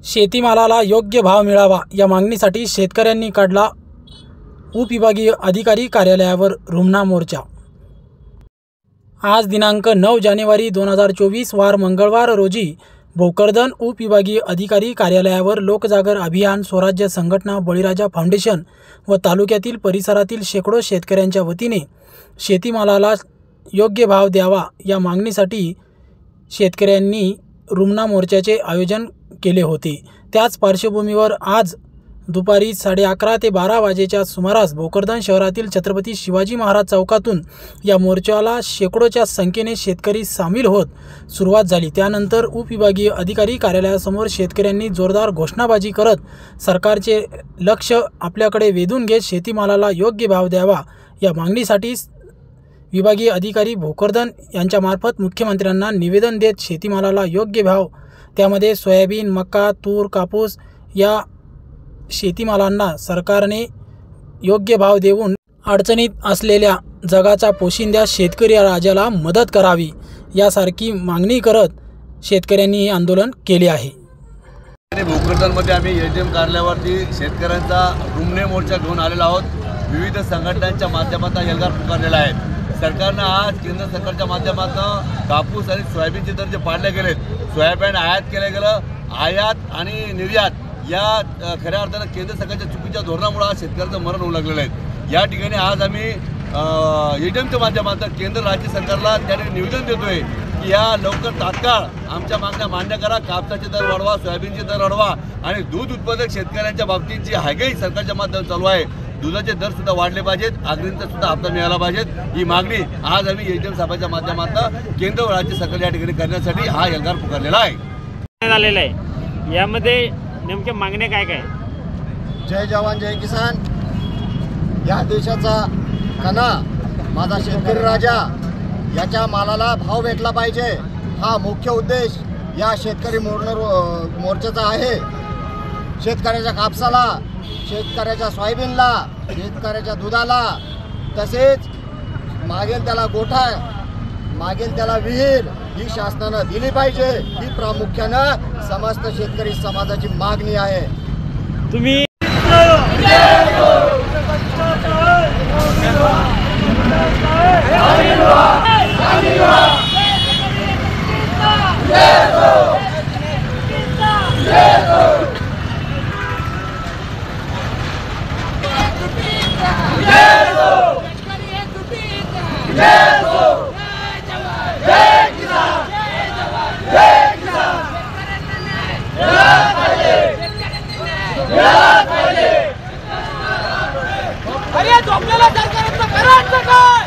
शेतीमालाला योग्य भाव मिळावा या मागणीसाठी शेतकऱ्यांनी काढला उपविभागीय अधिकारी कार्यालयावर रुमना मोर्चा। आज दिनांक 9 जानेवारी 2024 वार मंगळवार रोजी भोकरदन उपविभागीय अधिकारी कार्यालयावर लोकजागर अभियान, स्वराज्य संघटना, बळीराजा फाउंडेशन व तालुक्यातील परिसरातील शेकडो शेतकऱ्यांच्या वतीने शेतीमालाला योग्य भाव द्यावा या मागणीसाठी शेतकऱ्यांनी रुमना मोर्चाचे आयोजन केले होते। त्याच पार्श्वभूमीवर आज दुपारी 11:30 ते 12 वाजेच्या सुमारास भोकरदन शहरातील छत्रपती शिवाजी महाराज चौकातून या मोर्चाला शेकडोच्या संख्येने शेतकरी सामील होत सुरुवात झाली। त्यानंतर उपविभागीय अधिकारी कार्यालयासमोर शेतकऱ्यांनी जोरदार घोषणाबाजी करत सरकारचे लक्ष आपल्याकडे वेधून घेत शेतीमालाला योग्य भाव द्यावा या मागणीसाठी विभागीय अधिकारी भोकरदन यांच्यामार्फत मुख्यमंत्र्यांना निवेदन देत शेतीमालाला योग्य भाव, त्यामध्ये सोयाबीन, मका, तूर, कापूस या शेतीमालांना सरकारने योग्य भाव देऊन अडचणीत असलेल्या जगाचा पोशिंद्या शेतकरी राजाला मदत करावी यासारखी मागणी करत शेतकऱ्यांनी हे आंदोलन केले आहे। भोकरदनमध्ये आम्ही एटीएम कार्यालयावरती शेतकऱ्यांचा रुमने मोर्चा घेऊन आलेलो आहोत। विविध संघटनांच्या माध्यमातून एल्गार पुकारलेला आहे। सरकारनं आज केंद्र सरकारच्या माध्यमातून कापूस आणि सोयाबीनचे दर जे पाडले गेलेत, सोयाबीन आयात केले गेलं, आयात आणि निर्यात या खऱ्या अर्थानं केंद्र सरकारच्या चुकीच्या धोरणामुळे आज शेतकऱ्यांचं मरण होऊ लागलेलं आहे। या ठिकाणी आज आम्ही एटीएमच्या माध्यमातून केंद्र राज्य सरकारला त्याने निवेदन देतोय की या लवकर तात्काळ आमच्या मागण्या मान्य करा, कापसाचे दर वाढवा, सोयाबीनचे दर वाढवा आणि दूध उत्पादक शेतकऱ्यांच्या बाबतीत जी हायगाई सरकारच्या माध्यमातून चालू आहे, दुधाचे दर सुद्धा वाढले पाहिजेत, अग्रिमचा सुद्धा हप्ता मिळाला पाहिजेत, ही मागणी आज आम्ही एटीएम सभाच्या माध्यमातून केंद्र व राज्य सरकार या ठिकाणी करण्यासाठी हा एल्गार पुकारलेला आहे। यामध्ये नेमक्या मागण्या काय काय? जय जवान जय किसान, या देशाचा कणा माझा शेतकरी राजा, याच्या मालाला भाव भेटला पाहिजे हा मुख्य उद्देश या शेतकरी मोर्चाचा आहे। शेतकऱ्याच्या कापसाला, शेतकऱ्याच्या सोयाबीनला, शेतकऱ्याच्या दुधाला, तसेच मागेल त्याला गोठा, मागेल त्याला विहीर ही शासनानं दिली पाहिजे, ही प्रामुख्यानं समस्त शेतकरी समाजाची मागणी आहे। तुम्ही अरे झोपलेला सरकारचं करायचं काय?